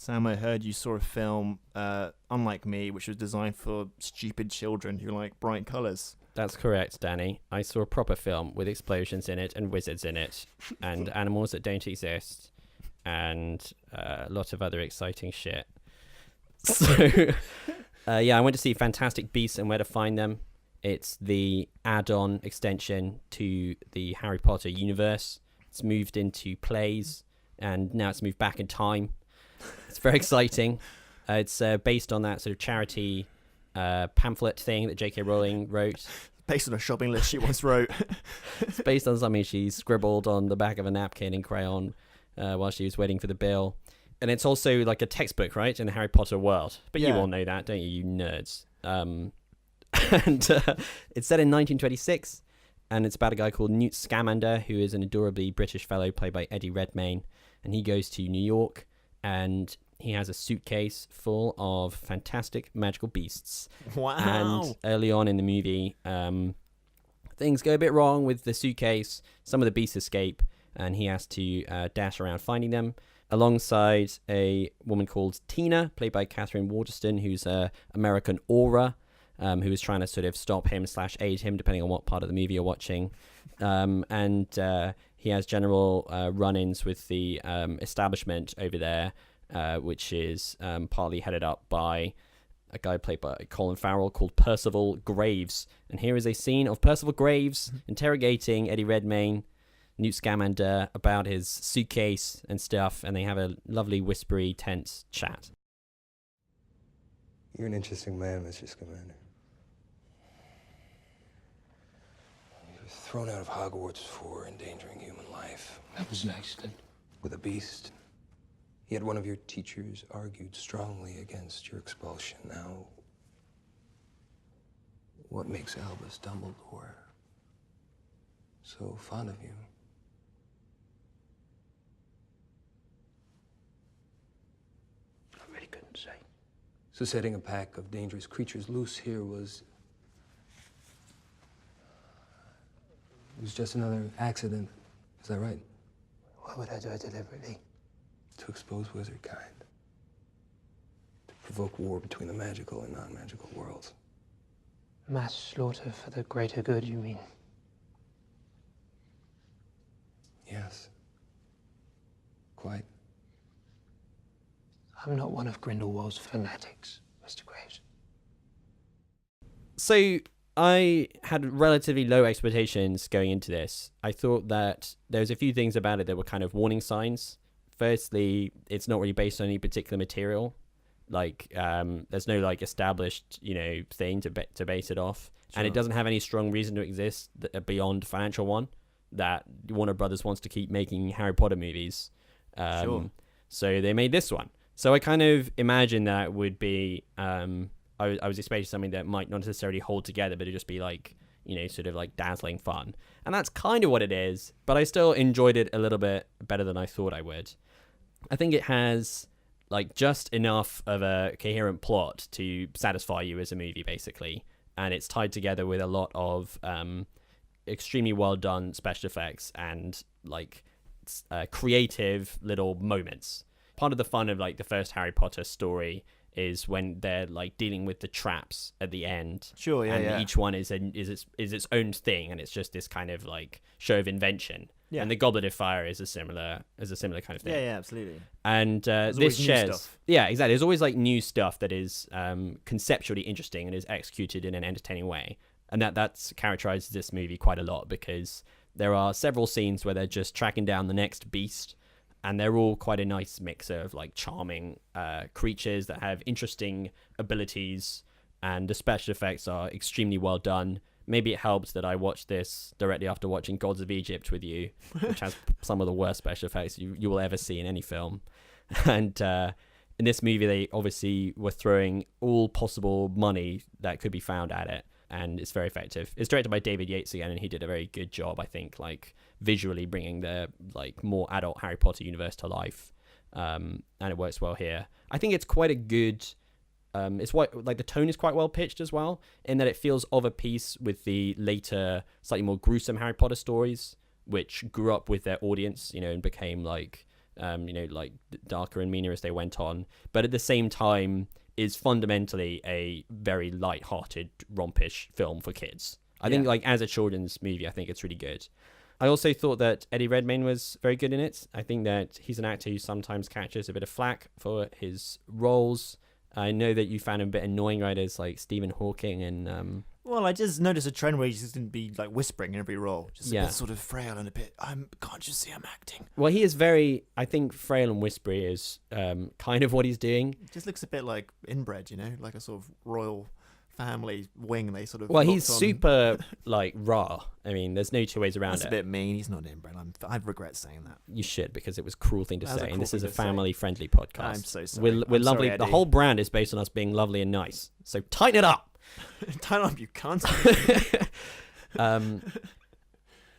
Sam, I heard you saw a film, unlike me, which was designed for stupid children who like bright colours. That's correct, Danny. I saw a proper film with explosions in it and wizards in it and animals that don't exist and a lot of other exciting shit. So, I went to see Fantastic Beasts and Where to Find Them. It's the add-on extension to the Harry Potter universe. It's moved into plays and now it's moved back in time. It's very exciting. It's based on that sort of charity pamphlet thing that J.K. Rowling wrote. Based on a shopping list she once wrote. It's based on something she scribbled on the back of a napkin in crayon while she was waiting for the bill. And it's also like a textbook, right, in the Harry Potter world. But you all know that, don't you nerds? And it's set in 1926, and it's about a guy called Newt Scamander, who is an adorably British fellow played by Eddie Redmayne. And he goes to New York, and he has a suitcase full of fantastic magical beasts. Wow. And early on in the movie, things go a bit wrong with the suitcase. Some of the beasts escape, and he has to dash around finding them, alongside a woman called Tina, played by Catherine Waterston, who's a American aura, who is trying to sort of stop him / aid him, depending on what part of the movie you're watching. And he has general run-ins with the establishment over there, which is partly headed up by a guy played by Colin Farrell called Percival Graves. And here is a scene of Percival Graves interrogating Eddie Redmayne, Newt Scamander, about his suitcase and stuff, and they have a lovely, whispery, tense chat. You're an interesting man, Mr. Scamander. You were thrown out of Hogwarts for endangering human life. That was an accident. With a beast. Yet one of your teachers argued strongly against your expulsion. Now, what makes Albus Dumbledore so fond of you? I really couldn't say. So setting a pack of dangerous creatures loose here was just another accident. Is that right? Why would I do it deliberately? To expose wizard kind. To provoke war between the magical and non-magical worlds. Mass slaughter for the greater good, you mean? Yes. Quite. I'm not one of Grindelwald's fanatics, Mr. Graves. So I had relatively low expectations going into this. I thought that there was a few things about it that were kind of warning signs. Firstly, it's not really based on any particular material. Like, there's no like established, thing to base it off, and it doesn't have any strong reason to exist beyond financial one. That Warner Brothers wants to keep making Harry Potter movies, so they made this one. So I kind of imagined that it would be, I was expecting something that might not necessarily hold together, but it'd just be like, sort of like dazzling fun, and that's kind of what it is. But I still enjoyed it a little bit better than I thought I would. I think it has like just enough of a coherent plot to satisfy you as a movie, basically, and it's tied together with a lot of extremely well done special effects and like creative little moments. Part of the fun of like the first Harry Potter story is when they're like dealing with the traps at the end. Sure, yeah, and each one is its own thing, and it's just this kind of like show of invention. Yeah. And the Goblet of Fire is a similar kind of thing. Yeah, absolutely. And this shares, yeah, exactly. There's always like new stuff that is conceptually interesting and is executed in an entertaining way, and that's characterizes this movie quite a lot, because there are several scenes where they're just tracking down the next beast, and they're all quite a nice mix of like charming creatures that have interesting abilities, and the special effects are extremely well done. Maybe it helped that I watched this directly after watching Gods of Egypt with you, which has some of the worst special effects you will ever see in any film. And in this movie, they obviously were throwing all possible money that could be found at it, and it's very effective. It's directed by David Yates again, and he did a very good job, I think, like visually bringing the like more adult Harry Potter universe to life, and it works well here. I think it's quite a good. It's what like the tone is quite well pitched as well, in that it feels of a piece with the later, slightly more gruesome Harry Potter stories, which grew up with their audience, and became like like darker and meaner as they went on, but at the same time is fundamentally a very light-hearted, rompish film for kids. I think like as a children's movie, I think it's really good. I also thought that Eddie Redmayne was very good in it. I think that he's an actor who sometimes catches a bit of flack for his roles. I know that you found him a bit annoying writers like Stephen Hawking and... Well, I just noticed a trend where he just didn't be like whispering in every role. Just a Yeah. bit sort of frail and a bit, can't you see I'm acting? Well, he is very... I think frail and whispery is kind of what he's doing. Just looks a bit like inbred, you know, like a sort of royal family wing. They sort of. Well, he's locked on. super like raw. I mean, there's no two ways around That's it. a bit mean. He's not inbred. I regret saying that. You should, because it was a cruel thing to That was a say. And cruel this is thing a to say. family-friendly podcast. I'm so sorry. We're I'm lovely. sorry, The Eddie. whole brand is based on us being lovely and nice. So tighten it up. Turn up, you cunt.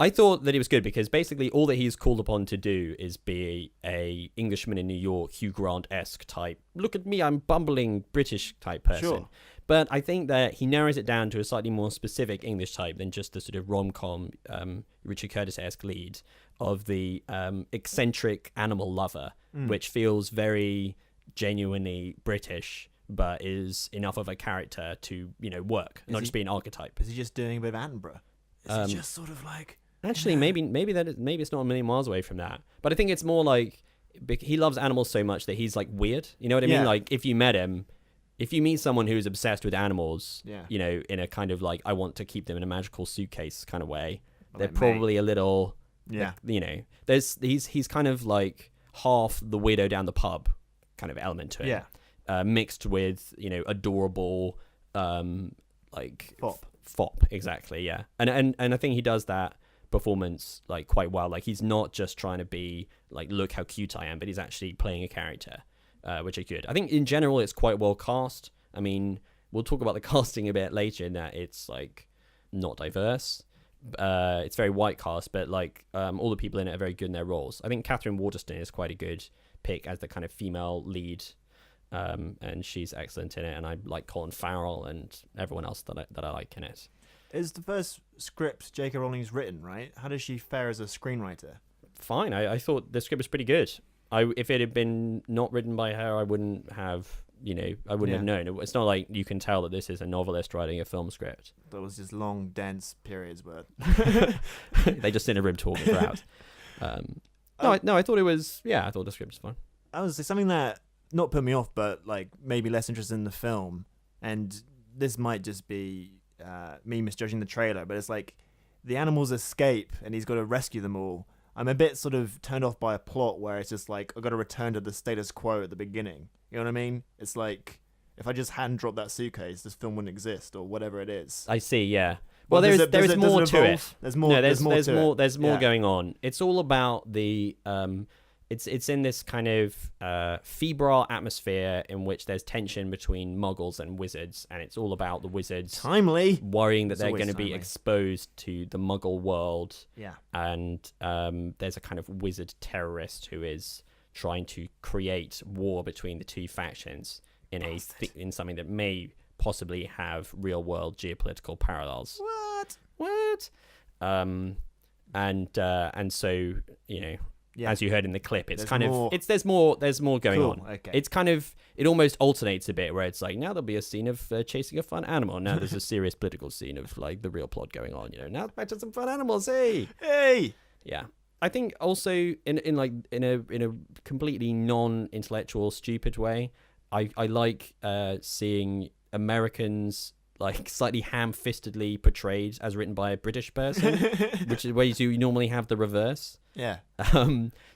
I thought that it was good because basically all that he's called upon to do is be a Englishman in New York, Hugh Grant-esque type. Look at me, I'm bumbling British type person. Sure. But I think that he narrows it down to a slightly more specific English type than just the sort of rom-com Richard Curtis-esque lead of the eccentric animal lover, which feels very genuinely British, but is enough of a character to, work, not just be an archetype. Is he just doing a bit of Attenborough? Is he just sort of like... Actually, maybe it's not a million miles away from that. But I think it's more like he loves animals so much that he's like weird. You know what I mean? Yeah. Like if you meet someone who's obsessed with animals, Yeah. In a kind of like I want to keep them in a magical suitcase kind of way, Well, they're like probably a little, Yeah. he's kind of like half the weirdo down the pub kind of element to it. Yeah. Mixed with adorable like fop exactly, yeah. And I think he does that performance like quite well. Like he's not just trying to be like, look how cute I am, but he's actually playing a character, which is good. I think in general it's quite well cast. I mean, we'll talk about the casting a bit later in that it's like not diverse. It's very white cast, but like all the people in it are very good in their roles. I think Catherine Waterston is quite a good pick as the kind of female lead. And she's excellent in it, and I like Colin Farrell and everyone else that I like in it. Is the first script J.K. Rowling's written, right? How does she fare as a screenwriter? Fine. I thought the script was pretty good. If it had been not written by her, I wouldn't have have known. It's not like you can tell that this is a novelist writing a film script. There was just long, dense periods where... They just in a room talking for hours. I thought it was... Yeah, I thought the script was fine. I was something that not put me off, but like maybe less interested in the film, and this might just be me misjudging the trailer, but it's like the animals escape and he's got to rescue them all. I'm a bit sort of turned off by a plot where it's just like I've got to return to the status quo at the beginning. You know what I mean? It's like if I just hadn't dropped that suitcase, this film wouldn't exist, or whatever it is. I see, yeah. Well, Does there is more to it. There's more. No, there's more. There's more Yeah. going on. It's all about the It's in this kind of febrile atmosphere in which there's tension between muggles and wizards, and it's all about the wizards Timely. worrying that It's they're always going to be timely. exposed to the muggle world, Yeah. and there's a kind of wizard terrorist who is trying to create war between the two factions in in something that may possibly have real world geopolitical parallels. What? And so Yeah. as you heard in the clip, it's There's kind more. of there's more going Cool, on. okay. It's kind of it almost alternates a bit where it's like now there'll be a scene of chasing a fun animal. Now there's a serious political scene of like the real plot going on. Now back to some fun animals. Hey. Yeah. I think also in a completely non-intellectual, stupid way, I like seeing Americans like slightly ham-fistedly portrayed as written by a British person, which is ways you normally have the reverse. Yeah.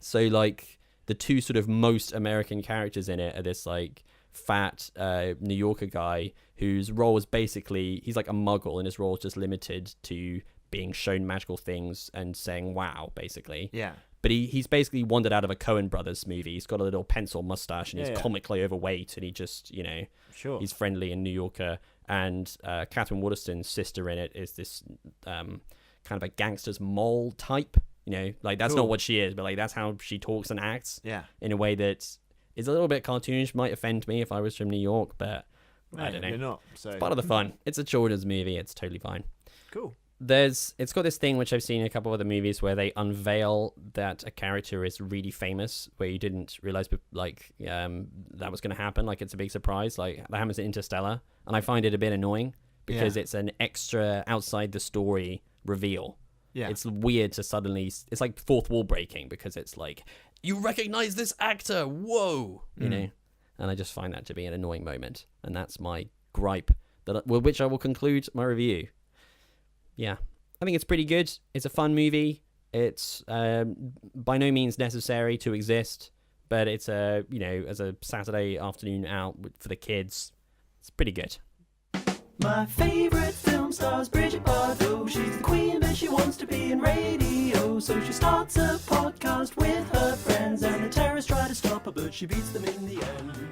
So like the two sort of most American characters in it are this like fat New Yorker guy whose role is basically he's like a muggle and his role is just limited to being shown magical things and saying wow basically. Yeah. But he's basically wandered out of a Coen Brothers movie. He's got a little pencil mustache and he's Yeah. comically overweight and he just Sure. he's friendly and New Yorker. And Catherine Waterston's sister in it is this kind of a gangster's mole type. Like that's Cool. not what she is, but like that's how she talks and acts Yeah. in a way that is a little bit cartoonish. Might offend me if I was from New York, but I don't know. You're not. So It's part of the fun. It's a children's movie. It's totally fine. cool. it's got this thing which I've seen in a couple of other movies where they unveil that a character is really famous, where you didn't realize that was going to happen. Like, it's a big surprise. Like, that happens in Interstellar, and I find it a bit annoying because it's an extra outside the story reveal. Yeah, it's weird to suddenly. It's like fourth wall breaking, because it's like, you recognize this actor, whoa, you know. And I just find that to be an annoying moment, and that's my gripe with which I will conclude my review. Yeah, I think it's pretty good. It's a fun movie. It's by no means necessary to exist, but it's as a Saturday afternoon out for the kids, it's pretty good. My favorite film stars Bridget Bardot. She's the queen, but she wants to be in radio. So she starts a podcast with her friends, and the terrorists try to stop her, but she beats them in the end.